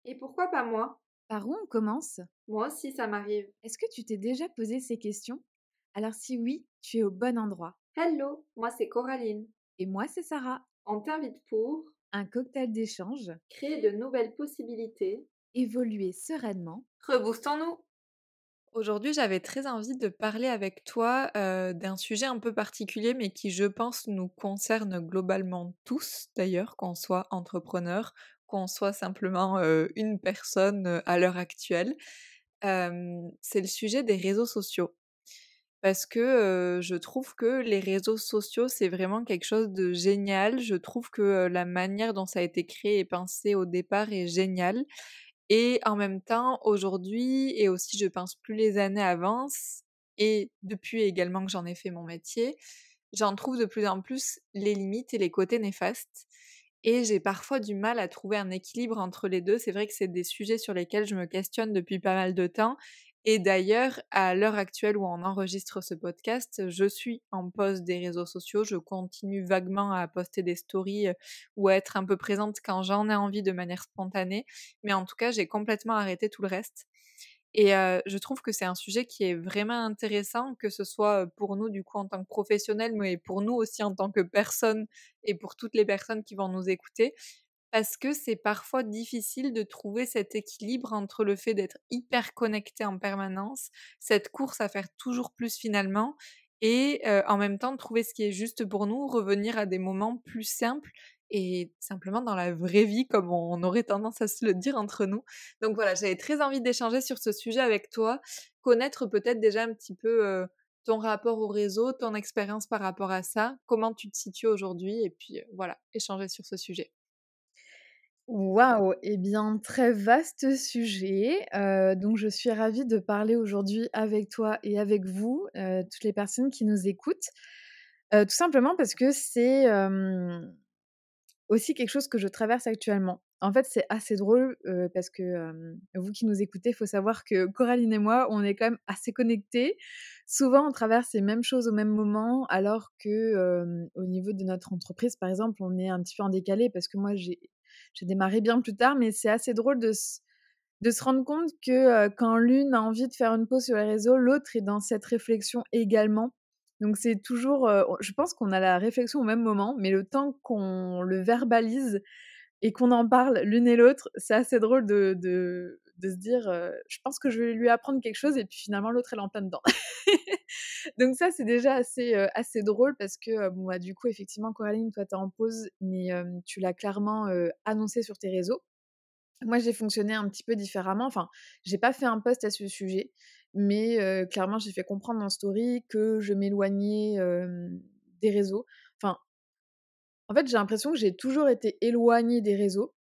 Et pourquoi pas moi? Par où on commence? Moi aussi, ça m'arrive. Est-ce que tu t'es déjà posé ces questions? Alors si oui, tu es au bon endroit. Hello, moi c'est Coraline. Et moi, c'est Sarah. On t'invite pour Un cocktail d'échange, créer de nouvelles possibilités. évoluer sereinement. Reboostons-nous! Aujourd'hui, j'avais très envie de parler avec toi d'un sujet un peu particulier, mais qui, je pense, nous concerne globalement tous, d'ailleurs, qu'on soit entrepreneur, qu'on soit simplement une personne à l'heure actuelle. C'est le sujet des réseaux sociaux. Parce que, je trouve que les réseaux sociaux, c'est vraiment quelque chose de génial. Je trouve que, la manière dont ça a été créé et pensé au départ est géniale et en même temps, aujourd'hui et aussi je pense plus les années avancent et depuis également que j'en ai fait mon métier, j'en trouve de plus en plus les limites et les côtés néfastes et j'ai parfois du mal à trouver un équilibre entre les 2. C'est vrai que c'est des sujets sur lesquels je me questionne depuis pas mal de temps et d'ailleurs, à l'heure actuelle où on enregistre ce podcast, je suis en pause des réseaux sociaux. Je continue vaguement à poster des stories, ou à être un peu présente quand j'en ai envie de manière spontanée, mais en tout cas, j'ai complètement arrêté tout le reste et je trouve que c'est un sujet qui est vraiment intéressant, que ce soit, pour nous, du coup, en tant que professionnels, mais pour nous aussi en tant que personnes et pour toutes les personnes qui vont nous écouter. Parce que c'est parfois difficile de trouver cet équilibre entre le fait d'être hyper connecté en permanence, cette course à faire toujours plus finalement et en même temps de trouver ce qui est juste pour nous, revenir à des moments plus simples et simplement dans la vraie vie comme on aurait tendance à se le dire entre nous. Donc voilà, j'avais très envie d'échanger sur ce sujet avec toi, connaître peut-être déjà un petit peu, ton rapport au réseau, ton expérience par rapport à ça, comment tu te situes aujourd'hui et puis, voilà, échanger sur ce sujet. Waouh! Eh bien, très vaste sujet. Donc je suis ravie de parler aujourd'hui avec toi et avec vous, toutes les personnes qui nous écoutent. Tout simplement parce que c'est, aussi quelque chose que je traverse actuellement. En fait, c'est assez drôle, parce que, vous qui nous écoutez, il faut savoir que Coraline et moi, on est quand même assez connectés. Souvent, on traverse les mêmes choses au même moment, alors que, au niveau de notre entreprise, par exemple, on est un petit peu en décalé parce que moi, j'ai démarré bien plus tard, mais c'est assez drôle de se rendre compte que, quand l'une a envie de faire une pause sur les réseaux, l'autre est dans cette réflexion également. Donc c'est toujours, je pense qu'on a la réflexion au même moment, mais le temps qu'on le verbalise et qu'on en parle l'une et l'autre, c'est assez drôle de se dire, «Je pense que je vais lui apprendre quelque chose» et puis finalement l'autre elle est en plein dedans. Donc ça, c'est déjà assez drôle parce que, bon, bah, du coup effectivement Coraline, toi tu es en pause, mais tu l'as clairement, annoncé sur tes réseaux. Moi, j'ai fonctionné un petit peu différemment. Enfin, j'ai pas fait un post à ce sujet, mais clairement, j'ai fait comprendre en story que je m'éloignais, des réseaux. Enfin, en fait, j'ai l'impression que j'ai toujours été éloignée des réseaux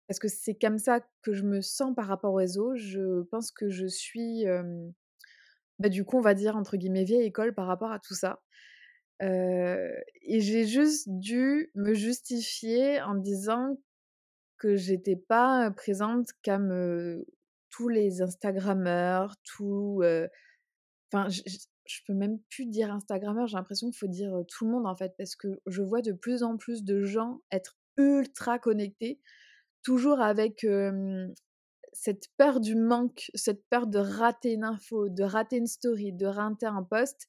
parce que c'est comme ça que je me sens par rapport aux réseaux. Je pense que je suis, bah, du coup, on va dire entre guillemets «vieille école» par rapport à tout ça. Et j'ai juste dû me justifier en disant que j'étais pas, présente comme, tous les instagrammeurs, enfin je peux même plus dire instagrammeur, j'ai l'impression qu'il faut dire, tout le monde en fait, parce que je vois de plus en plus de gens être ultra connectés, toujours avec, cette peur du manque, cette peur de rater une info, de rater une story, de rater un post.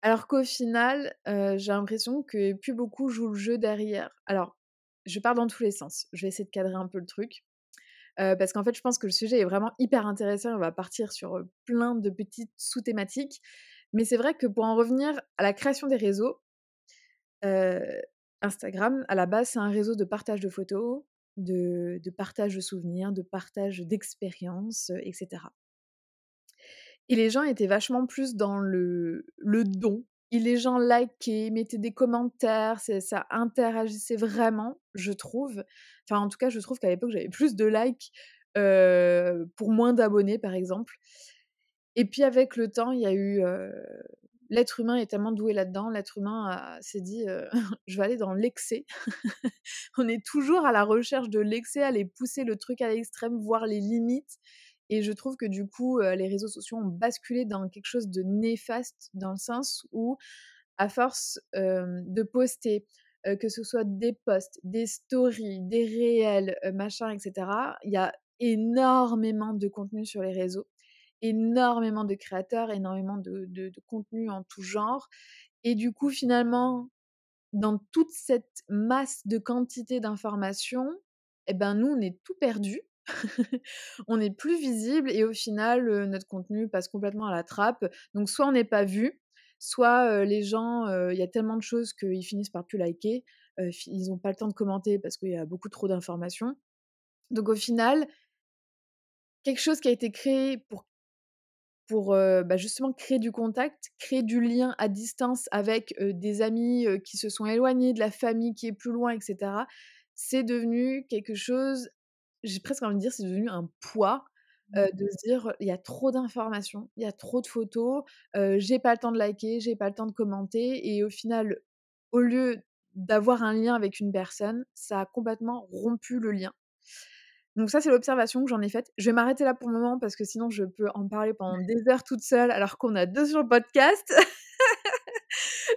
Alors qu'au final, j'ai l'impression que plus beaucoup jouent le jeu derrière. Alors, je pars dans tous les sens. Je vais essayer de cadrer un peu le truc, parce qu'en fait, je pense que le sujet est vraiment hyper intéressant. On va partir sur, plein de petites sous-thématiques. Mais c'est vrai que pour en revenir à la création des réseaux, heu, Instagram, à la base, c'est un réseau de partage de photos, de partage de souvenirs, de partage d'expériences, et cetera. Et les gens étaient vachement plus dans le don. Et les gens likaient, mettaient des commentaires, ça interagissait vraiment, je trouve. Enfin, en tout cas, je trouve qu'à l'époque, j'avais plus de likes, pour moins d'abonnés, par exemple. Et puis avec le temps, il y a eu, l'être humain est tellement doué là-dedans, l'être humain s'est dit, «Je vais aller dans l'excès». On est toujours à la recherche de l'excès, aller pousser le truc à l'extrême, voir les limites. Et je trouve que du coup, les réseaux sociaux ont basculé dans quelque chose de néfaste, dans le sens où, à force, de poster, que ce soit des posts, des stories, des réels, machin et cetera. Il y a énormément de contenu sur les réseaux, énormément de créateurs, énormément de contenus en tout genre et du coup, finalement, dans toute cette masse de quantité d'informations et ben, nous, on est tout perdu. On n'est plus visible et au final, notre contenu passe complètement à la trappe. Donc soit on n'est pas vu, soit, les gens, il y a tellement de choses qu'ils finissent par plus liker, ils ont pas le temps de commenter parce qu'il y a beaucoup trop d'informations. Donc au final, quelque chose qui a été créé pour bah, justement créer du contact, créer du lien à distance avec, des amis, qui se sont éloignés, de la famille qui est plus loin et cetera. C'est devenu quelque chose, j'ai presque envie de dire, c'est devenu un poids, Mmh. de se dire: «Il y a trop d'informations, il y a trop de photos, j'ai pas le temps de liker, j'ai pas le temps de commenter» et au final, au lieu d'avoir un lien avec une personne, ça a complètement rompu le lien. Donc ça, c'est l'observation que j'en ai faite. Je vais m'arrêter là pour le moment parce que sinon je peux en parler pendant des heures toute seule alors qu'on a 2 sur le podcast.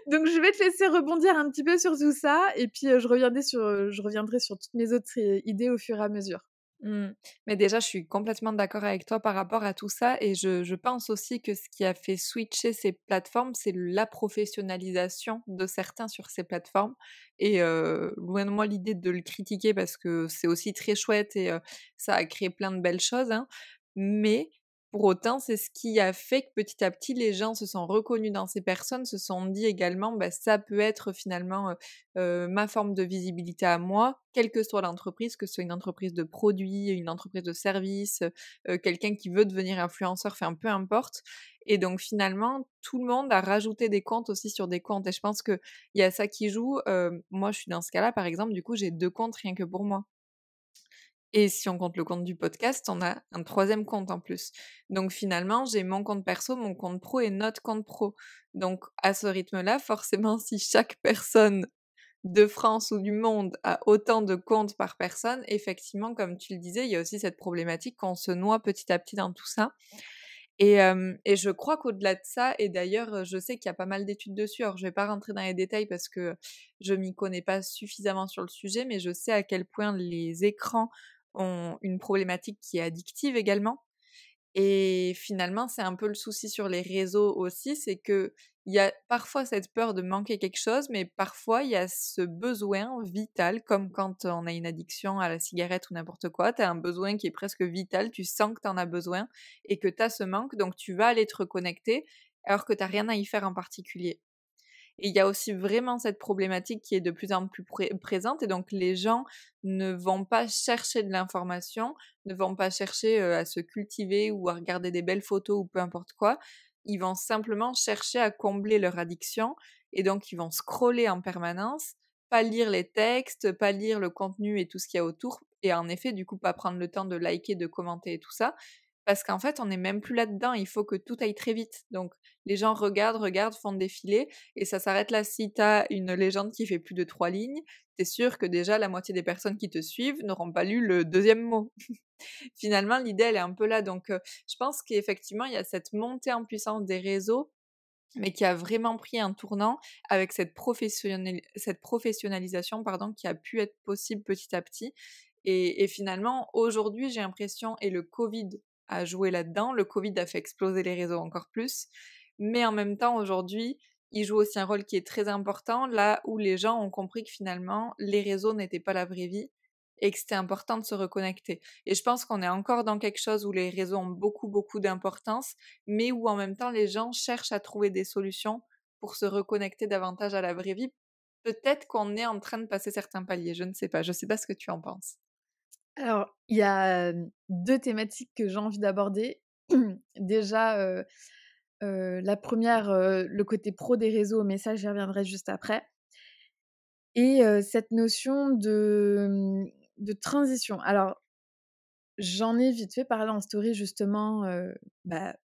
Donc je vais te laisser rebondir un petit peu sur tout ça et puis, je reviendrai sur toutes mes autres, idées au fur et à mesure. Mmh. Mais déjà, je suis complètement d'accord avec toi par rapport à tout ça et je pense aussi que ce qui a fait switcher ces plateformes, c'est la professionnalisation de certains sur ces plateformes et loin de moi l'idée de le critiquer parce que c'est aussi très chouette et ça a créé plein de belles choses, hein. Mais pour autant, c'est ce qui a fait que petit à petit, les gens se sont reconnus dans ces personnes, se sont dit également: «Bah, ça peut être finalement, ma forme de visibilité à moi, quelle que soit l'entreprise, que ce soit une entreprise de produits, une entreprise de services, quelqu'un qui veut devenir influenceur, enfin peu importe et donc finalement, tout le monde a rajouté des comptes aussi sur des comptes et je pense qu'il y a ça qui joue. Moi, je suis dans ce cas-là, par exemple, du coup, j'ai 2 comptes rien que pour moi. Et si on compte le compte du podcast, on a un troisième compte en plus. Donc finalement, j'ai mon compte perso, mon compte pro et notre compte pro. Donc à ce rythme-là, forcément, si chaque personne de France ou du monde a autant de comptes par personne, effectivement, comme tu le disais, il y a aussi cette problématique qu'on se noie petit à petit dans tout ça. Et je crois qu'au-delà de ça et d'ailleurs, je sais qu'il y a pas mal d'études dessus, alors je vais pas rentrer dans les détails parce que je m'y connais pas suffisamment sur le sujet, mais je sais à quel point les écrans ont une problématique qui est addictive également. Et finalement, c'est un peu le souci sur les réseaux aussi, c'est que il y a parfois cette peur de manquer quelque chose, mais parfois il y a ce besoin vital, comme quand on a une addiction à la cigarette ou n'importe quoi, tu as un besoin qui est presque vital, tu sens que tu en as besoin et que tu as ce manque, donc tu vas aller te reconnecter alors que tu as rien à y faire en particulier. Et il y a aussi vraiment cette problématique qui est de plus en plus présente et donc les gens ne vont pas chercher de l'information, ne vont pas chercher, à se cultiver ou à regarder des belles photos ou peu importe quoi. Ils vont simplement chercher à combler leur addiction et donc ils vont scroller en permanence, pas lire les textes, pas lire le contenu et tout ce qu'il y a autour et en effet, du coup, pas prendre le temps de liker, de commenter et tout ça. Parce qu'en fait, on n'est même plus là-dedans, il faut que tout aille très vite. Donc les gens regardent, font défiler et ça s'arrête là. Si tu as une légende qui fait plus de 3 lignes, tu sûr que déjà la moitié des personnes qui te suivent n'auront pas lu le deuxième mot. Finalement, l'idée, elle est un peu là. Donc, je pense qu'effectivement, il y a cette montée en puissance des réseaux, mais qui a vraiment pris un tournant avec cette professionnalisation pardon, qui a pu être possible petit à petit. Et finalement, aujourd'hui, j'ai l'impression, et le Covid a joué là-dedans, le Covid a fait exploser les réseaux encore plus, mais en même temps, aujourd'hui, il joue aussi un rôle qui est très important, là où les gens ont compris que finalement, les réseaux n'étaient pas la vraie vie et que c'était important de se reconnecter. Et je pense qu'on est encore dans quelque chose où les réseaux ont beaucoup, beaucoup d'importance, mais où en même temps, les gens cherchent à trouver des solutions pour se reconnecter davantage à la vraie vie. Peut-être qu'on est en train de passer certains paliers, je ne sais pas ce que tu en penses. Alors, il y a, 2 thématiques que j'ai envie d'aborder. Déjà, la première, le côté pro des réseaux, mais ça, j'y reviendrai juste après et cette notion de transition. Alors, j'en ai vite fait parler en story justement, bah,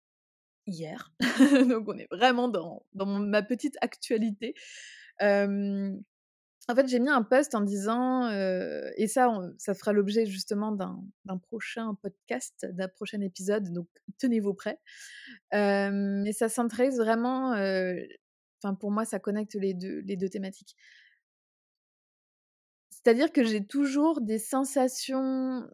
hier. Donc on est vraiment dans ma petite actualité. Hem En fait, j'ai mis un post en disant, et ça ça fera l'objet justement d'un prochain podcast, d'un prochain épisode, donc tenez-vous prêts. Mais ça centralise vraiment, enfin pour moi ça connecte les deux thématiques. C'est-à-dire que j'ai toujours des sensations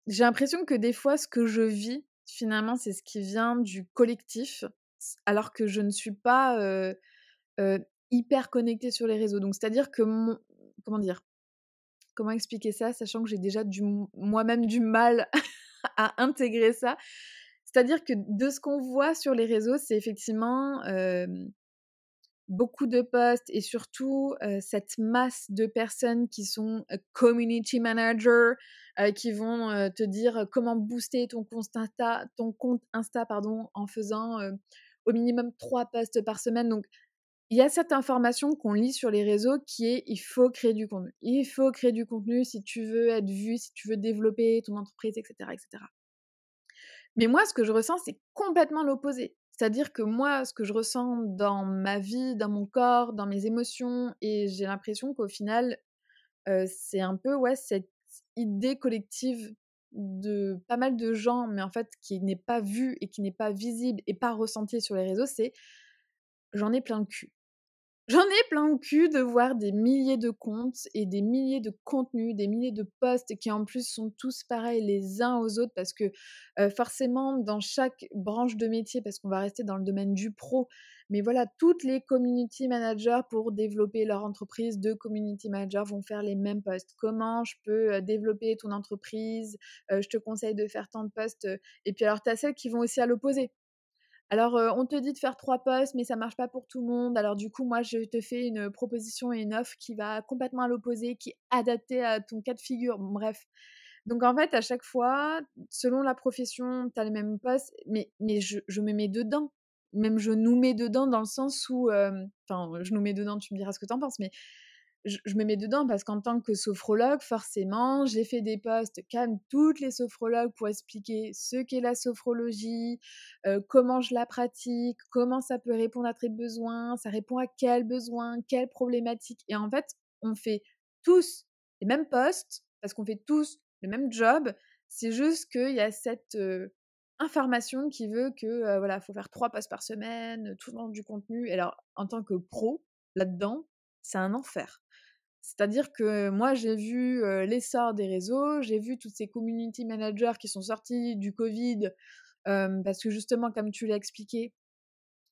j'ai l'impression que des fois, ce que je vis, finalement, c'est ce qui vient du collectif, alors que je ne suis pas, heu, hyper connectée sur les réseaux. Donc c'est-à-dire que mon comment dire? Comment expliquer ça? Sachant que j'ai déjà moi-même du mal à intégrer ça. C'est-à-dire que de ce qu'on voit sur les réseaux, c'est effectivement, beaucoup de posts et surtout, cette masse de personnes qui sont, community managers, qui vont, te dire, comment booster ton compte Insta pardon, en faisant, au minimum 3 posts par semaine. Donc il y a cette information qu'on lit sur les réseaux qui est: il faut créer du contenu. Il faut créer du contenu si tu veux être vu, si tu veux développer ton entreprise et cetera et cetera. Mais moi, ce que je ressens, c'est complètement l'opposé. C'est-à-dire que moi, ce que je ressens dans ma vie, dans mon corps, dans mes émotions et j'ai l'impression qu'au final, c'est un peu, ouais, cette idée collective de pas mal de gens, mais en fait qui n'est pas vue et qui n'est pas visible et pas ressentie sur les réseaux, c'est: «J'en ai plein le cul». J'en ai plein le cul de voir des milliers de comptes et des milliers de contenus, des milliers de posts qui en plus sont tous pareils les uns aux autres parce que, forcément dans chaque branche de métier, parce qu'on va rester dans le domaine du pro, mais voilà, toutes les community managers pour développer leur entreprise de community manager vont faire les mêmes posts. Comment je peux, développer ton entreprise? Je te conseille de faire tant de posts, et puis alors tu as celles qui vont aussi à l'opposé. Alors, on te dit de faire 3 posts, mais ça marche pas pour tout le monde. Alors du coup, moi, je te fais une proposition et une offre qui va complètement à l'opposé, qui est adaptée à ton cas de figure. Bon, bref. Donc en fait, à chaque fois, selon la profession, tu as les mêmes posts, mais je me mets dedans. Même je nous mets dedans dans le sens où, enfin, je nous mets dedans, tu me diras ce que tu en penses, mais je me mets dedans parce qu'en tant que sophrologue, forcément, j'ai fait des posts comme toutes les sophrologues pour expliquer ce qu'est la sophrologie, comment je la pratique, comment ça peut répondre à tes besoins, ça répond à quels besoins, quelles problématiques. Et en fait, on fait tous les mêmes posts parce qu'on fait tous le même job. C'est juste qu'il y a cette information qui veut que voilà, faut faire 3 posts par semaine, tout dans du contenu. Et alors, en tant que pro, là-dedans, c'est un enfer. C'est-à-dire que moi, j'ai vu, l'essor des réseaux, j'ai vu toutes ces community managers qui sont sortis du covid, parce que justement, comme tu l'as expliqué,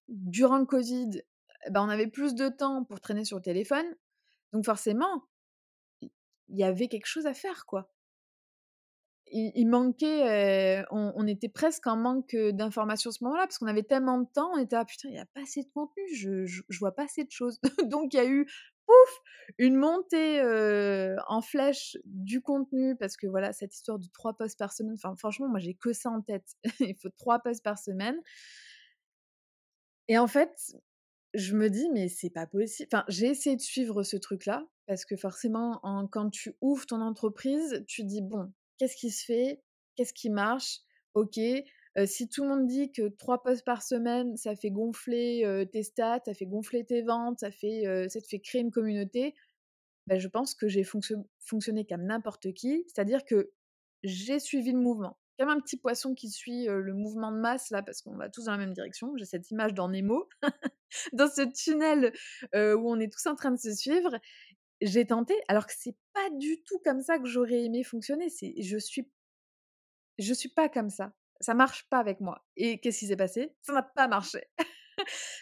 durant le covid, bah, on avait plus de temps pour traîner sur le téléphone, donc forcément, il y avait quelque chose à faire, quoi. Il manquait, on était presque en manque, d'informations à ce moment-là, parce qu'on avait tellement de temps, on était: «Ah putain, il y a pas assez de contenu, je vois pas assez de choses». Donc il y a eu, pouf, une montée, en flèche du contenu parce que voilà, cette histoire de 3 posts par semaine, enfin franchement, moi j'ai que ça en tête. Il faut 3 posts par semaine et en fait, je me dis: «Mais c'est pas possible». Enfin, j'ai essayé de suivre ce truc-là parce que forcément quand tu ouvres ton entreprise, tu dis: «Bon, qu'est-ce qui se fait? Qu'est-ce qui marche? OK, si tout le monde dit que 3 posts par semaine, ça fait gonfler, tes stats, ça fait gonfler tes ventes, ça te fait créer une communauté», bah, je pense que j'ai fonctionné comme n'importe qui. C'est-à-dire que j'ai suivi le mouvement. Comme un petit poisson qui suit, le mouvement de masse là, parce qu'on va tous dans la même direction. J'ai cette image dans Nemo. Dans ce tunnel, où on est tous en train de se suivre, j'ai tenté alors que c'est pas du tout comme ça que j'aurais aimé fonctionner. Je suis pas comme ça. Ça marche pas avec moi et qu'est-ce qui s'est passé? Ça n'a pas marché.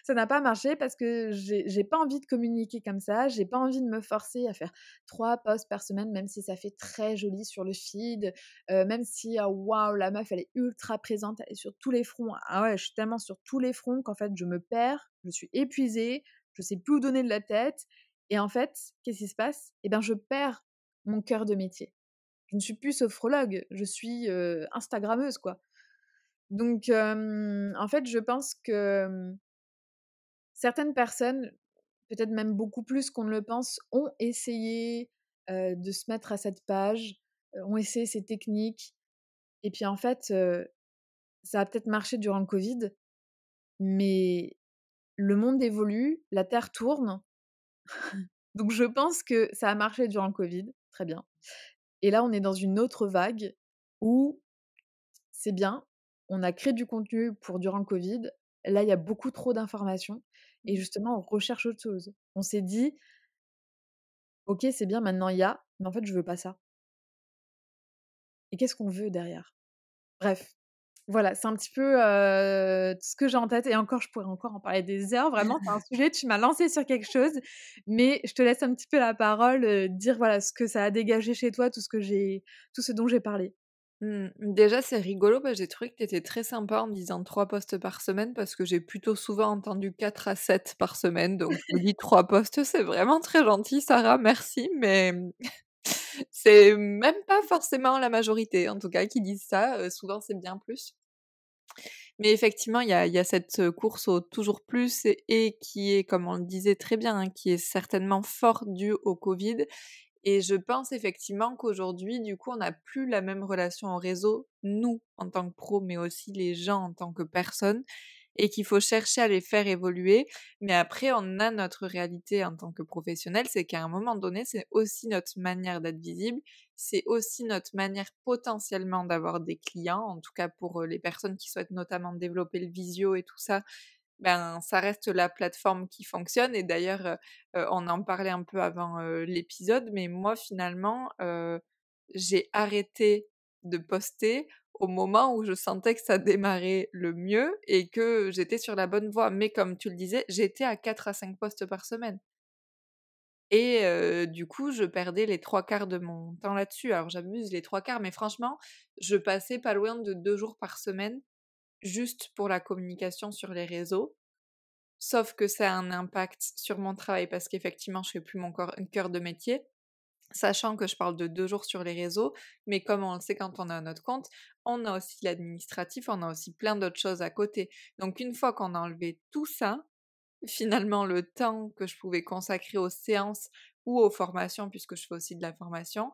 Ça n'a pas marché parce que j'ai pas envie de communiquer comme ça, j'ai pas envie de me forcer à faire 3 posts par semaine, même si ça fait très joli sur le feed, même si, waouh, la meuf, elle est ultra présente, elle est sur tous les fronts. Ah ouais, je suis tellement sur tous les fronts qu'en fait, je me perds, je suis épuisée, je sais plus où donner de la tête et en fait, qu'est-ce qui se passe? Eh ben, je perds mon cœur de métier. Je ne suis plus sophrologue, je suis, instagrammeuse, quoi. Donc en fait, je pense que, certaines personnes, peut-être même beaucoup plus qu'on ne le pense, ont essayé, de se mettre à cette page, ont essayé ces techniques et puis en fait, ça a peut-être marché durant le covid, mais le monde évolue, la terre tourne, donc je pense que ça a marché durant le covid, très bien et là, on est dans une autre vague où c'est bien, on a créé du contenu pour durant le covid. Là, il y a beaucoup trop d'informations et Mmh. justement, on recherche autre chose. On s'est dit: OK, c'est bien, maintenant il y a, mais en fait, je veux pas ça et qu'est-ce qu'on veut derrière? Bref, voilà, c'est un petit peu, tout ce que j'ai en tête et encore, je pourrais encore en parler des heures. Vraiment, c'est un sujet, tu m'as lancé sur quelque chose, mais je te laisse un petit peu la parole, dire, voilà, ce que ça a dégagé chez toi, tout ce dont j'ai parlé. Déjà, c'est rigolo, j'ai trouvé que tu étais très sympa en disant 3 posts par semaine parce que j'ai plutôt souvent entendu 4 à 7 par semaine, donc je me dis 3 posts, c'est vraiment très gentil Sarah, merci, mais c'est même pas forcément la majorité, en tout cas, qui disent ça, souvent c'est bien plus. Mais effectivement, il y a cette, course au toujours plus et qui est, comme on le disait très bien, hein, qui est certainement fort due au Covid et je pense effectivement qu'aujourd'hui, du coup, on n'a plus la même relation au réseau, nous, en tant que pros, mais aussi les gens en tant que personnes et qu'il faut chercher à les faire évoluer. Mais après, on a notre réalité en tant que professionnel, c'est qu'à un moment donné, c'est aussi notre manière d'être visible, c'est aussi notre manière potentiellement d'avoir des clients, en tout cas pour, les personnes qui souhaitent notamment développer le visio et tout ça, ben, ça reste la plateforme qui fonctionne et d'ailleurs, on en parlait un peu avant, l'épisode, mais moi finalement, j'ai arrêté de poster au moment où je sentais que ça démarrait le mieux et que j'étais sur la bonne voie. Mais comme tu le disais, j'étais à 4 à 5 posts par semaine et du coup, je perdais les 3/4 de mon temps là-dessus. Alors j'abuse, les 3/4, mais franchement, je passais pas loin de 2 jours par semaine juste pour la communication sur les réseaux. Sauf que ça a un impact sur mon travail parce qu'effectivement, je fais plus mon cœur de métier, sachant que je parle de 2 jours sur les réseaux, mais comme on le sait quand on a notre compte, on a aussi l'administratif, on a aussi plein d'autres choses à côté. Donc une fois qu'on a enlevé tout ça, finalement le temps que je pouvais consacrer aux séances ou aux formations, puisque je fais aussi de la formation,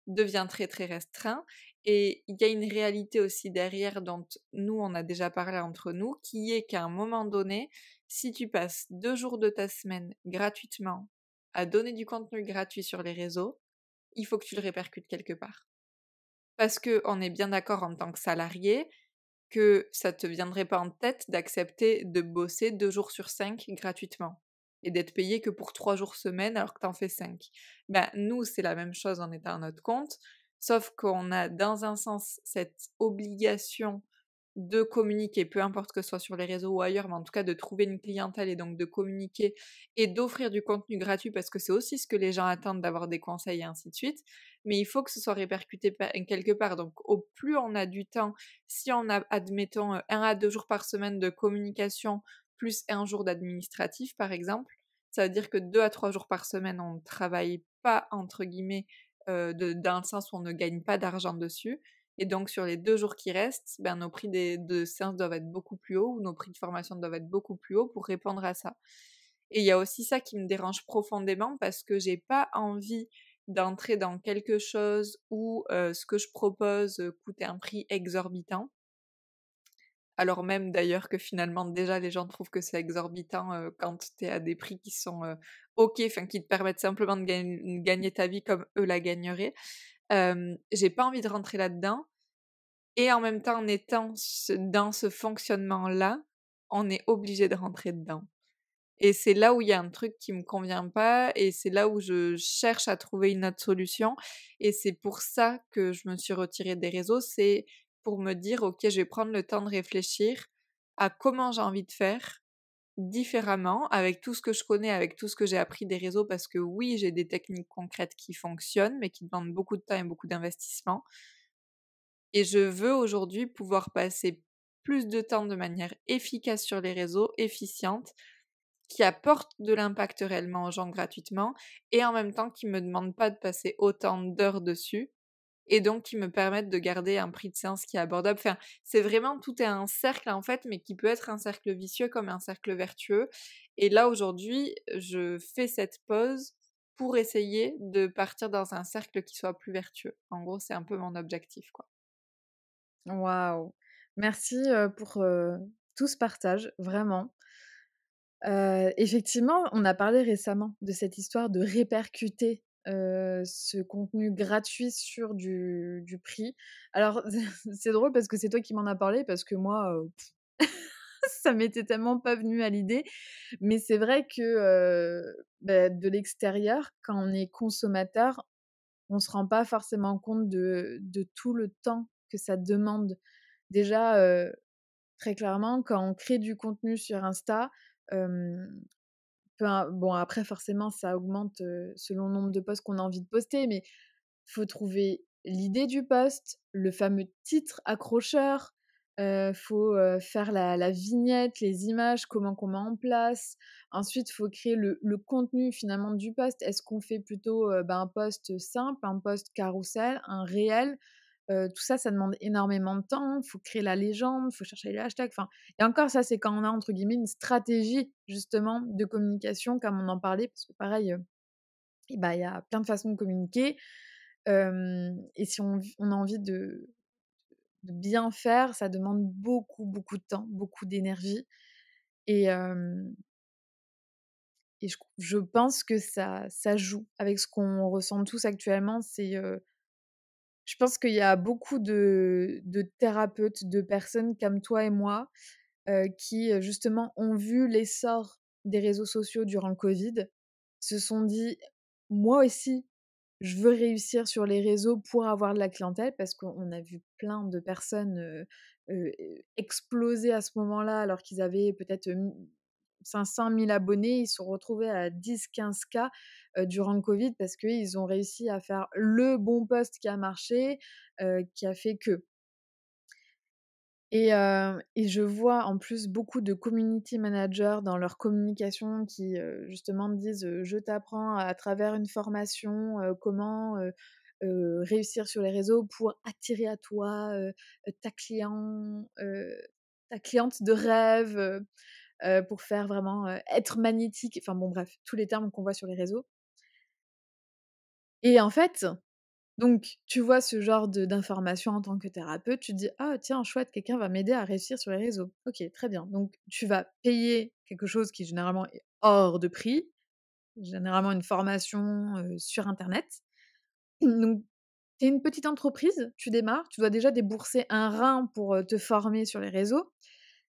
devient très, très restreint et il y a une réalité aussi derrière dont nous, on a déjà parlé entre nous, qui est qu'à un moment donné, si tu passes 2 jours de ta semaine gratuitement à donner du contenu gratuit sur les réseaux, il faut que tu le répercutes quelque part. Parce qu'on est bien d'accord en tant que salarié que ça te viendrait pas en tête d'accepter de bosser 2 jours sur 5 gratuitement et d'être payé que pour 3 jours semaine alors que tu en fais 5. Ben, nous, c'est la même chose en étant à notre compte, sauf qu'on a dans un sens cette obligation de communiquer, peu importe que ce soit sur les réseaux ou ailleurs, mais en tout cas de trouver une clientèle et donc de communiquer et d'offrir du contenu gratuit parce que c'est aussi ce que les gens attendent d'avoir des conseils et ainsi de suite. Mais il faut que ce soit répercuté quelque part. Donc au plus on a du temps, si on a, admettons, 1 à 2 jours par semaine de communication plus 1 jour d'administratif par exemple, ça veut dire que 2 à 3 jours par semaine, on ne travaille pas entre guillemets, dans le sens où on ne gagne pas d'argent dessus et donc sur les 2 jours qui restent, ben, nos prix de séances doivent être beaucoup plus hauts ou nos prix de formation doivent être beaucoup plus hauts pour répondre à ça. Et il y a aussi ça qui me dérange profondément parce que j'ai pas envie d'entrer dans quelque chose où, ce que je propose, coûte un prix exorbitant. Alors même d'ailleurs que finalement déjà les gens trouvent que c'est exorbitant, quand tu es à des prix qui sont, OK, enfin qui te permettent simplement de gagner ta vie comme eux la gagneraient. J'ai pas envie de rentrer là-dedans et en même temps, en étant dans ce fonctionnement-là, on est obligé de rentrer dedans. Et c'est là où il y a un truc qui me convient pas et c'est là où je cherche à trouver une autre solution et c'est pour ça que je me suis retirée des réseaux, c'est pour me dire: «OK, je vais prendre le temps de réfléchir à comment j'ai envie de faire différemment avec tout ce que je connais, avec tout ce que j'ai appris des réseaux» parce que oui, j'ai des techniques concrètes qui fonctionnent, mais qui demandent beaucoup de temps et beaucoup d'investissement. Et je veux aujourd'hui pouvoir passer plus de temps de manière efficace sur les réseaux, efficiente, qui apporte de l'impact réellement aux gens gratuitement et en même temps qui me demande pas de passer autant d'heures dessus et donc qui me permettent de garder un prix de séance qui est abordable. Enfin, c'est vraiment tout est un cercle en fait, mais qui peut être un cercle vicieux comme un cercle vertueux. Et là aujourd'hui, je fais cette pause pour essayer de partir dans un cercle qui soit plus vertueux. En gros, c'est un peu mon objectif, quoi. Waouh! Merci, pour, tout ce partage, vraiment. Effectivement, on a parlé récemment de cette histoire de répercuter, ce contenu gratuit sur du prix. Alors, c'est drôle parce que c'est toi qui m'en as parlé parce que moi, Ça m'était tellement pas venu à l'idée. Mais c'est vrai que, de l'extérieur, quand on est consommateur, on se rend pas forcément compte de tout le temps que ça demande. Déjà, très clairement, quand on crée du contenu sur Insta, hem, bon après forcément ça augmente, selon le nombre de posts qu'on a envie de poster, mais faut trouver l'idée du post, le fameux titre accrocheur, faut, faire la vignette, les images, comment qu'on met en place. Ensuite, faut créer le contenu finalement du post. Est-ce qu'on fait plutôt, un post simple, un post carrousel, un réel? Tout ça, ça demande énormément de temps. Faut créer la légende, faut chercher les hashtags, enfin et encore ça, c'est quand on a entre guillemets «une stratégie» justement de communication comme on en parlait parce que pareil, il y a plein de façons de communiquer. Et si on a envie de bien faire, ça demande beaucoup, beaucoup de temps, beaucoup d'énergie et hem et je pense que ça joue avec ce qu'on ressent tous actuellement. Je pense qu'il y a beaucoup de thérapeutes, de personnes comme toi et moi, qui, justement ont vu l'essor des réseaux sociaux durant le covid, se sont dit: «Moi aussi, je veux réussir sur les réseaux pour avoir de la clientèle», parce qu'on a vu plein de personnes, exploser à ce moment-là, alors qu'ils avaient peut-être, 500 000 abonnés. Ils se sont retrouvés à 10-15 K, durant le covid parce qu'ils ont réussi à faire le bon post qui a marché, qui a fait que. Et je vois en plus beaucoup de community managers dans leur communication qui, justement disent, «Je t'apprends à travers une formation, comment, réussir sur les réseaux pour attirer à toi, ta client, ta cliente de rêve, pour faire vraiment, être magnétique», enfin bon bref, tous les termes qu'on voit sur les réseaux et en fait donc tu vois ce genre d'informations en tant que thérapeute, tu te dis: «Ah tiens chouette, quelqu'un va m'aider à réussir sur les réseaux. OK, très bien». Donc tu vas payer quelque chose qui généralement est hors de prix, généralement une formation, sur internet. Donc tu es une petite entreprise, tu démarres, tu dois déjà débourser un rein pour, te former sur les réseaux.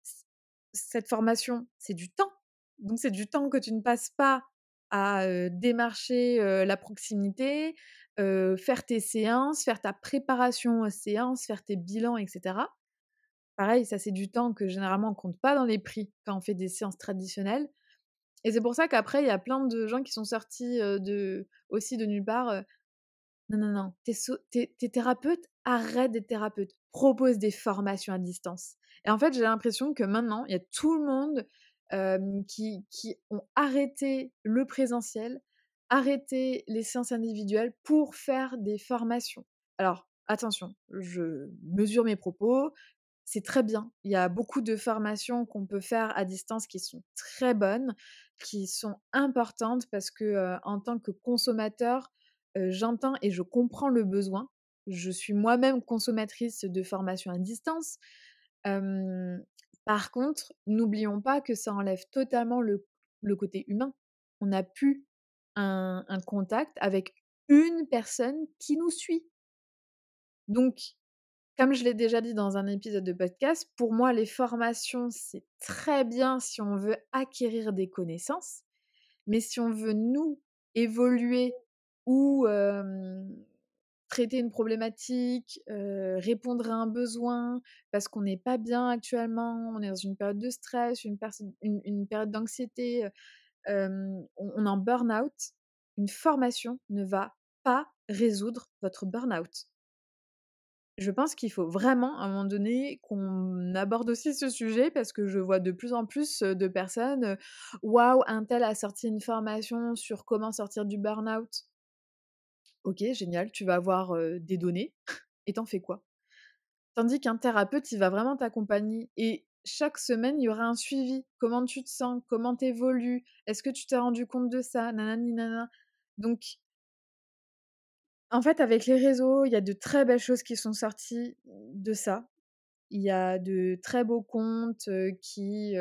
C Cette formation, c'est du temps. Donc c'est du temps que tu ne passes pas à, démarcher, la proximité, faire tes séances, faire ta préparation aux séances, faire tes bilans et cetera. Pareil, ça c'est du temps que généralement on compte pas dans les prix quand on fait des séances traditionnelles et c'est pour ça qu'après il y a plein de gens qui sont sortis, de nulle part. Non, non, non, tu thérapeute, arrête d'être thérapeute. Propose des formations à distance et en fait, j'ai l'impression que maintenant, il y a tout le monde, qui ont arrêté le présentiel, arrêté les séances individuelles pour faire des formations. Alors attention, je mesure mes propos, c'est très bien. Il y a beaucoup de formations qu'on peut faire à distance qui sont très bonnes, qui sont importantes parce que, en tant que consommateur, j'entends et je comprends le besoin. Je suis moi-même consommatrice de formations à distance. Hem, Par contre, n'oublions pas que ça enlève totalement le côté humain. On n'a plus un contact avec une personne qui nous suit. Donc comme je l'ai déjà dit dans un épisode de podcast, pour moi, les formations, c'est très bien si on veut acquérir des connaissances, mais si on veut, nous, évoluer ou traiter une problématique, répondre à un besoin, parce qu'on n'est pas bien actuellement, on est dans une période de stress, une période d'anxiété, on est en burn-out, une formation ne va pas résoudre votre burn-out. Je pense qu'il faut vraiment, à un moment donné, qu'on aborde aussi ce sujet parce que je vois de plus en plus, de personnes, «Waouh, un tel a sorti une formation sur comment sortir du burn-out». OK, génial, tu vas avoir, des données et tu en fais quoi? Tandis qu'un thérapeute, il va vraiment t'accompagner et chaque semaine, il y aura un suivi. Comment tu te sens? Comment tu évolues? Est-ce que tu t'es rendu compte de ça? Nanani nana. Donc en fait, avec les réseaux, il y a de très belles choses qui sont sorties de ça. Il y a de très beaux comptes, qui,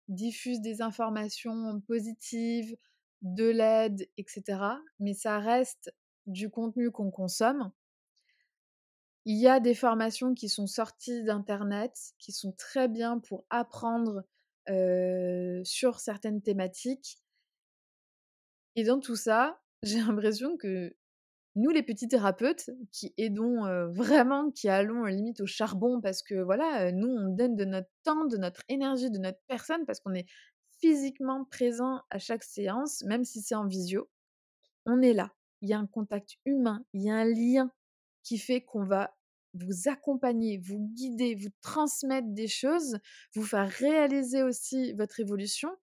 diffusent des informations positives, de l'aide et cetera, mais ça reste du contenu qu'on consomme. Il y a des formations qui sont sorties d'internet, qui sont très bien pour apprendre, sur certaines thématiques et dans tout ça, j'ai l'impression que nous, les petits thérapeutes qui aidons, vraiment, qui allons, limite au charbon parce que voilà, nous, on donne de notre temps, de notre énergie, de notre personne parce qu'on est physiquement présent à chaque séance, même si c'est en visio. On est là. Il y a un contact humain, il y a un lien qui fait qu'on va vous accompagner, vous guider, vous transmettre des choses, vous faire réaliser aussi votre évolution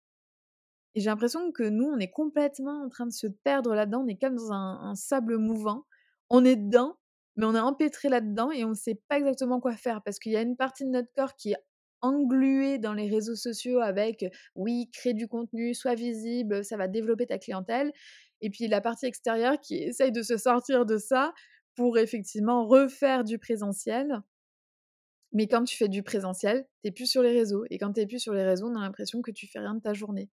et j'ai l'impression que nous, on est complètement en train de se perdre là-dedans. On est comme dans un sable mouvant. On est dedans, mais on est empêtré là-dedans et on ne sait pas exactement quoi faire parce qu'il y a une partie de notre corps qui est engluée dans les réseaux sociaux avec, oui, crée du contenu, sois visible, ça va développer ta clientèle. Et puis la partie extérieure qui essaye de se sortir de ça pour effectivement refaire du présentiel. Mais quand tu fais du présentiel, tu es plus sur les réseaux. Et quand tu es plus sur les réseaux, on a l'impression que tu fais rien de ta journée.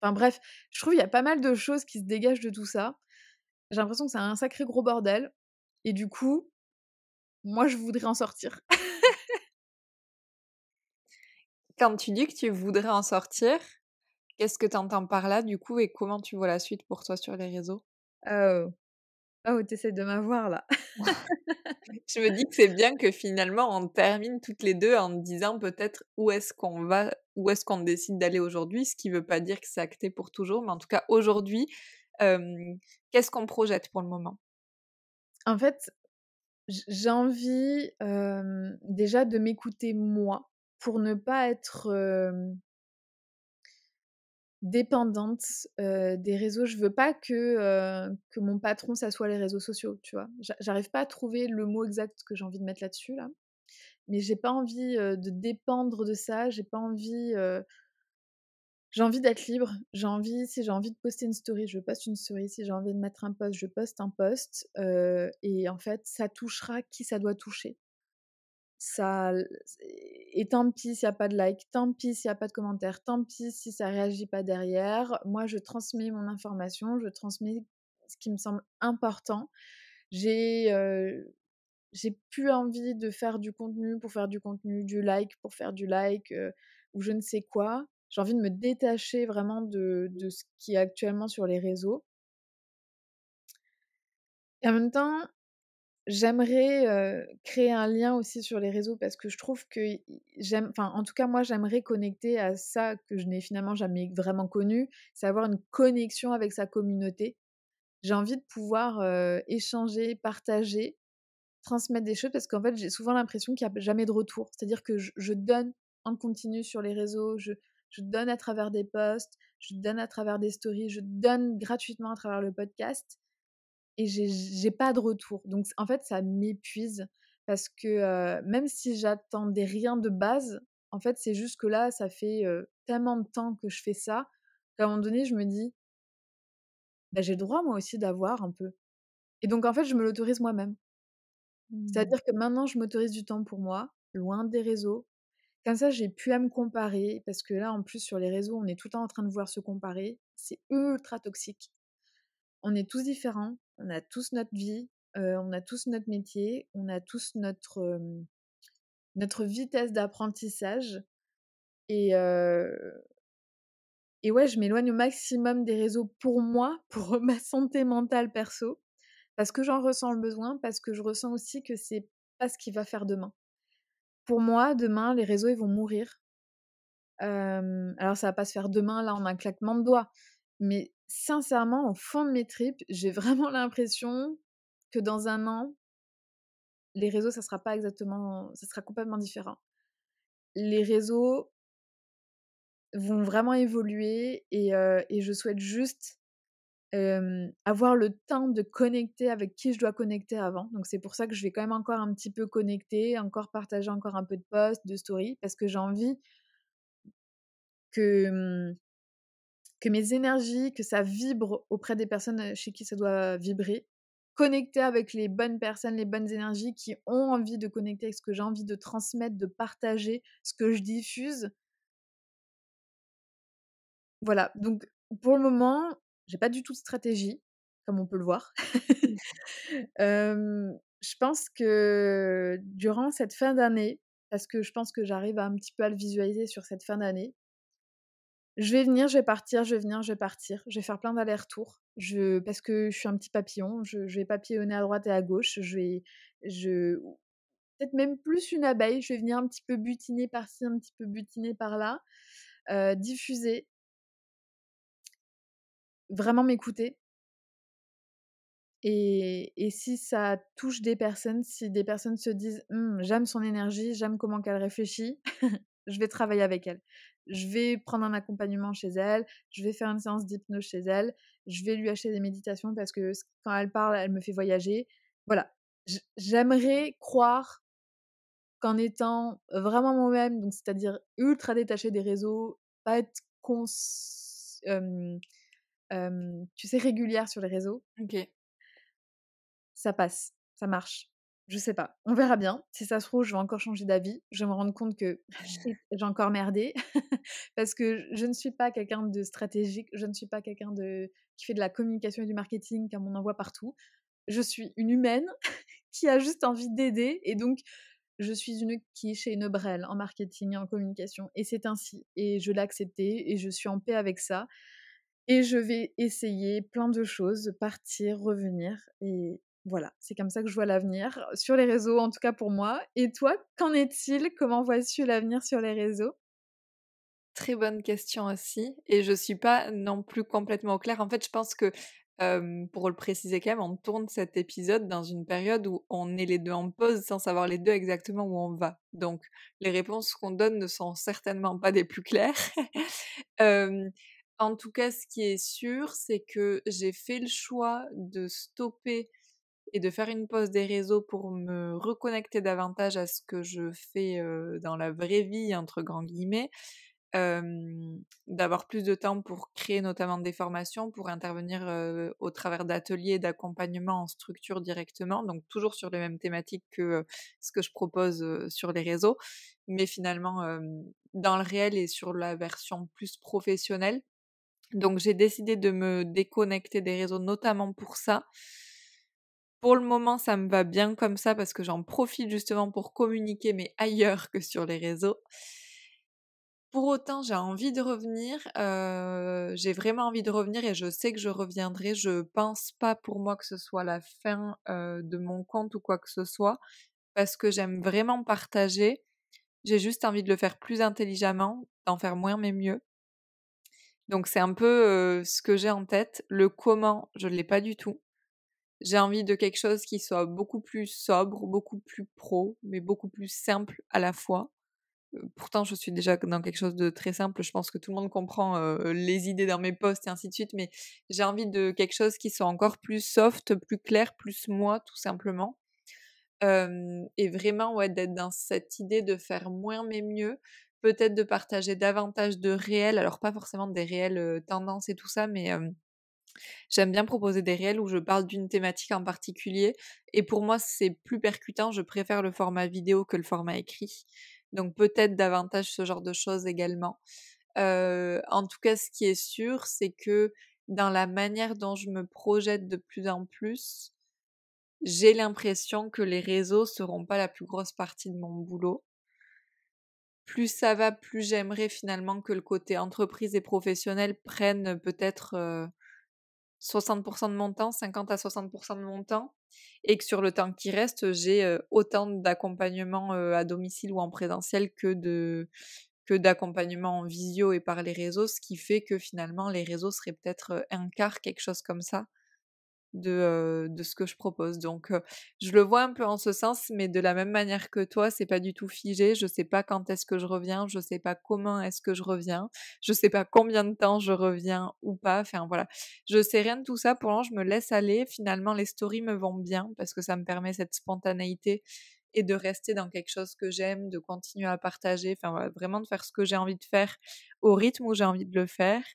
Enfin bref, je trouve il y a pas mal de choses qui se dégagent de tout ça. J'ai l'impression que c'est un sacré gros bordel et du coup, moi je voudrais en sortir. Quand tu dis que tu voudrais en sortir, qu'est-ce que tu entends par là, du coup, et comment tu vois la suite pour toi sur les réseaux? Oh, oh, tu de m'avoir là. Je me dis que c'est bien que finalement on termine toutes les 2 en disant peut-être où est-ce qu'on va, où est-ce qu'on décide d'aller aujourd'hui, ce qui veut pas dire que c'est acté pour toujours, mais en tout cas aujourd'hui, qu'est-ce qu'on projette pour le moment? En fait, j'ai envie, déjà de m'écouter moi, pour ne pas être, dépendante, des réseaux. Je veux pas que mon patron, ça soit les réseaux sociaux, tu vois? J'arrive pas à trouver le mot exact que j'ai envie de mettre là-dessus là, mais j'ai pas envie, de dépendre de ça. J'ai envie d'être libre, si j'ai envie de poster une story, je poste une story, si j'ai envie de mettre un post, je poste un post, et en fait, ça touchera qui ça doit toucher. Ça l et tant pis s'il y a pas de like, tant pis s'il y a pas de commentaires, tant pis si ça réagit pas derrière. Moi, je transmets mon information, je transmets ce qui me semble important. J'ai, j'ai plus envie de faire du contenu pour faire du contenu, du like pour faire du like, ou je ne sais quoi. J'ai envie de me détacher vraiment de ce qui est actuellement sur les réseaux et en même temps, j'aimerais, créer un lien aussi sur les réseaux parce que je trouve que j'aime enfin, en tout cas, moi, j'aimerais connecter à ça que je n'ai finalement jamais vraiment connu, c'est avoir une connexion avec sa communauté. J'ai envie de pouvoir, échanger, partager, transmettre des choses parce qu'en fait, j'ai souvent l'impression qu'il y a jamais de retour. C'est-à-dire que je donne en continu sur les réseaux, je donne à travers des posts, je donne à travers des stories, je donne gratuitement à travers le podcast et j'ai pas de retour. Donc en fait, ça m'épuise parce que, même si j'attendais rien de base, en fait, c'est juste que là, ça fait, tellement de temps que je fais ça, qu'à un moment donné, je me dis: «Bah, j'ai le droit moi aussi d'avoir un peu» et donc en fait, je me l'autorise moi-même. Mmh. C'est-à-dire que maintenant, je m'autorise du temps pour moi, loin des réseaux. Comme ça, j'ai plus à me comparer parce que là, en plus, sur les réseaux, on est tout le temps en train de vouloir se comparer. C'est ultra toxique. On est tous différents, on a tous notre vie, on a tous notre métier, on a tous notre vitesse d'apprentissage et et ouais, je m'éloigne au maximum des réseaux pour moi, pour ma santé mentale perso, parce que j'en ressens le besoin, parce que je ressens aussi que c'est pas ce qui va faire demain. Pour moi, demain, les réseaux, ils vont mourir. Alors ça va pas se faire demain, là, en un claquement de doigts, mais sincèrement, au fond de mes tripes, j'ai vraiment l'impression que dans un an, les réseaux, ça sera complètement différent. Les réseaux vont vraiment évoluer et je souhaite juste, avoir le temps de connecter avec qui je dois connecter avant. Donc c'est pour ça que je vais quand même encore un petit peu connecter, encore partager encore un peu de posts, de stories, parce que j'ai envie que, que mes énergies, que ça vibre auprès des personnes, chez qui ça doit vibrer. Connecter avec les bonnes personnes, les bonnes énergies qui ont envie de connecter avec ce que j'ai envie de transmettre, de partager, ce que je diffuse. Voilà, donc pour le moment, j'ai pas du tout de stratégie, comme on peut le voir. Je pense que durant cette fin d'année, parce que je pense que j'arrive un petit peu à le visualiser sur cette fin d'année, je vais venir, je vais partir, je vais venir, je vais partir. Je vais faire plein d'allers-retours. Parce que je suis un petit papillon, je vais papillonner à droite et à gauche. Je peut-être même plus une abeille, je vais venir un petit peu butiner par-ci, un petit peu butiner par-là, diffuser, vraiment m'écouter. Et si ça touche des personnes, si des personnes se disent: j'aime son énergie, j'aime comment qu'elle réfléchit», je vais travailler avec elle. Je vais prendre un accompagnement chez elle, je vais faire une séance d'hypnose chez elle, je vais lui acheter des méditations parce que quand elle parle, elle me fait voyager. Voilà. J'aimerais croire qu'en étant vraiment moi-même, donc c'est-à-dire ultra détachée des réseaux, pas être tu sais, régulière sur les réseaux, OK. ça passe, ça marche. Je sais pas, on verra bien. Si ça se trouve, je vais encore changer d'avis. Je vais me rendre compte que shit, j'ai encore merdé parce que je ne suis pas quelqu'un de stratégique, je ne suis pas quelqu'un de qui fait de la communication et du marketing comme on en voit partout. Je suis une humaine qui a juste envie d'aider et donc je suis une quiche et une brêle en marketing et en communication et c'est ainsi et je l'ai accepté et je suis en paix avec ça et je vais essayer plein de choses, partir, revenir et voilà, c'est comme ça que je vois l'avenir sur les réseaux, en tout cas pour moi. Et toi, qu'en est-il? Comment vois-tu l'avenir sur les réseaux? Très bonne question aussi et je suis pas non plus complètement au clair. En fait, je pense que, pour le préciser quand même, on tourne cet épisode dans une période où on est les 2 en pause sans savoir les 2 exactement où on va. Donc les réponses qu'on donne ne sont certainement pas des plus claires. Hem, En tout cas, ce qui est sûr, c'est que j'ai fait le choix de stopper et de faire une pause des réseaux pour me reconnecter davantage à ce que je fais, dans la «vraie vie» entre grands guillemets. D'avoir plus de temps pour créer notamment des formations, pour intervenir, au travers d'ateliers d'accompagnement en structure directement, donc toujours sur les mêmes thématiques que, ce que je propose, sur les réseaux, mais finalement, dans le réel et sur la version plus professionnelle. Donc j'ai décidé de me déconnecter des réseaux notamment pour ça. Pour le moment, ça me va bien comme ça parce que j'en profite justement pour communiquer, mais ailleurs que sur les réseaux. Pour autant, j'ai envie de revenir, j'ai vraiment envie de revenir et je sais que je reviendrai. Je pense pas pour moi que ce soit la fin, de mon compte ou quoi que ce soit, parce que j'aime vraiment partager. J'ai juste envie de le faire plus intelligemment, d'en faire moins mais mieux. Donc c'est un peu, ce que j'ai en tête. Le comment, je l'ai pas du tout. J'ai envie de quelque chose qui soit beaucoup plus sobre, beaucoup plus pro, mais beaucoup plus simple à la fois. Pourtant je suis déjà dans quelque chose de très simple, je pense que tout le monde comprend, les idées dans mes posts et ainsi de suite, mais j'ai envie de quelque chose qui soit encore plus soft, plus clair, plus moi tout simplement. Et vraiment ouais, d'être dans cette idée de faire moins mais mieux, peut-être de partager davantage de réels, alors pas forcément des réels, tendances et tout ça, mais j'aime bien proposer des réels où je parle d'une thématique en particulier et pour moi, c'est plus percutant. Je préfère le format vidéo que le format écrit. Donc peut-être davantage ce genre de choses également. En tout cas, ce qui est sûr, c'est que dans la manière dont je me projette de plus en plus, j'ai l'impression que les réseaux seront pas la plus grosse partie de mon boulot. Plus ça va, plus j'aimerais finalement que le côté entreprise et professionnel prenne peut-être, 60 de mon temps, 50 à 60 de mon temps et que sur le temps qui reste, j'ai, autant d'accompagnement, à domicile ou en présentiel que d'accompagnement en visio et par les réseaux, ce qui fait que finalement les réseaux seraient peut-être, 1/4, quelque chose comme ça, de ce que je propose. Donc, je le vois un peu en ce sens, mais de la même manière que toi, c'est pas du tout figé. Je sais pas quand est-ce que je reviens, je sais pas comment est-ce que je reviens, je sais pas combien de temps je reviens ou pas. Enfin voilà, je sais rien de tout ça. Pour l'instant, je me laisse aller. Finalement, les stories me vont bien parce que ça me permet cette spontanéité et de rester dans quelque chose que j'aime, de continuer à partager, enfin voilà, vraiment de faire ce que j'ai envie de faire au rythme où j'ai envie de le faire.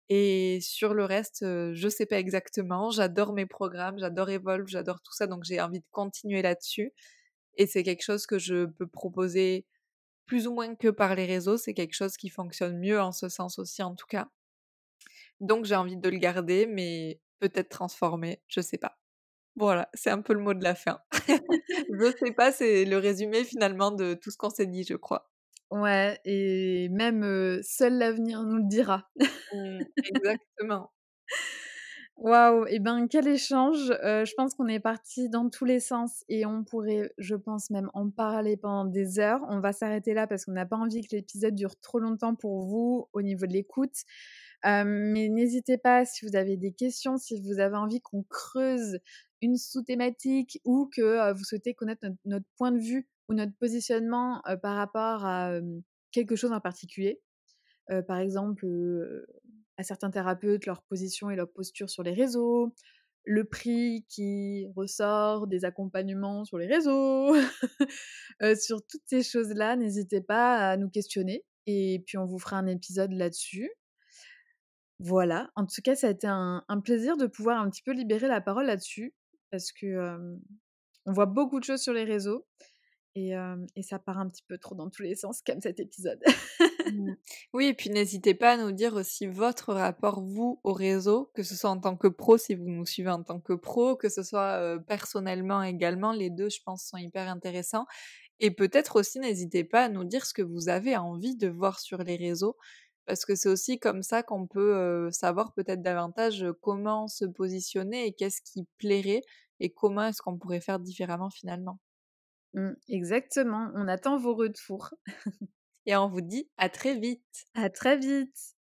Et sur le reste, je sais pas exactement. J'adore mes programmes, j'adore Evolve, j'adore tout ça, donc j'ai envie de continuer là-dessus et c'est quelque chose que je peux proposer plus ou moins que par les réseaux. C'est quelque chose qui fonctionne mieux en ce sens aussi, en tout cas. Donc j'ai envie de le garder, mais peut-être transformer, je sais pas. Voilà, c'est un peu le mot de la fin. Je sais pas, c'est le résumé finalement de tout ce qu'on s'est dit, je crois. Ouais et même, seul l'avenir nous le dira. Mmh, exactement. Waouh et ben, quel échange, je pense qu'on est parti dans tous les sens et on pourrait, je pense même en parler pendant des heures. On va s'arrêter là parce qu'on n'a pas envie que l'épisode dure trop longtemps pour vous au niveau de l'écoute. Mais n'hésitez pas si vous avez des questions, si vous avez envie qu'on creuse une sous-thématique ou que, vous souhaitez connaître notre point de vue ou notre positionnement, par rapport à, quelque chose en particulier. Par exemple, à certains thérapeutes, leur position et leur posture sur les réseaux, le prix qui ressort des accompagnements sur les réseaux. Sur toutes ces choses-là, n'hésitez pas à nous questionner et puis on vous fera un épisode là-dessus. Voilà, en tout cas, ça a été un plaisir de pouvoir un petit peu libérer la parole là-dessus parce que, on voit beaucoup de choses sur les réseaux et ça part un petit peu trop dans tous les sens comme cet épisode. Mmh. Oui et puis n'hésitez pas à nous dire aussi votre rapport, vous, au réseau, que ce soit en tant que pro, si vous nous suivez en tant que pro, que ce soit, personnellement également. Les 2 je pense, sont hyper intéressants et peut-être aussi n'hésitez pas à nous dire ce que vous avez envie de voir sur les réseaux, parce que c'est aussi comme ça qu'on peut, savoir peut-être davantage, comment se positionner et qu'est-ce qui plairait et comment est-ce qu'on pourrait faire différemment finalement. Exactement, on attend vos retours. Et on vous dit à très vite! À très vite.